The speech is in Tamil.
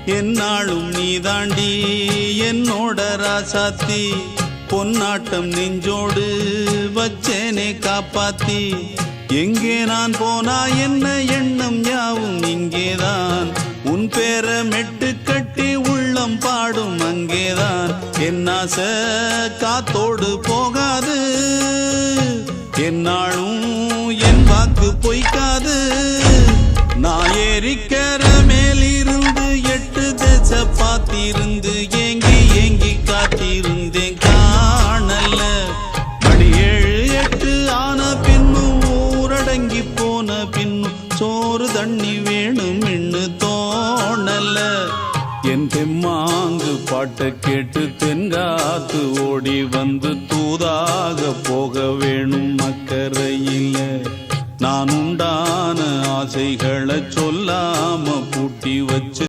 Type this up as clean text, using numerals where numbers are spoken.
என்னாலும் நீதாண்டி என்னோட ராசாத்தி பொன்னாட்டம் நெஞ்சோடு வச்சேனே காப்பாத்தி எங்கே நான் போனா என்ன எண்ணம் யாவும் இங்கேதான் உன் பேர மெட்டு கட்டி உள்ளம் பாடும் அங்கேதான் என்னாச காத்தோடு போகாது என்னாலும் என் வாக்கு பொய்க்காது நான் ஏறிக்கிற மேலிருந்து 8 தேச பார்த்திருந்து ஏங்கி ஏங்கி காத்திருந்தேன் காணல மணி 7 8 ஆன பின்னும் ஊரடங்கி போன பின்னும் சோறு தண்ணி வேணும் இன்னு தோணல என் தெம்மாங்கு பாட்டை கேட்டு தென்காத்து ஓடி வந்து தூதாக போக வேணும் அக்கறையில நான் உண்டான ஆசைகளை சொல்லாம பூட்டி வச்சு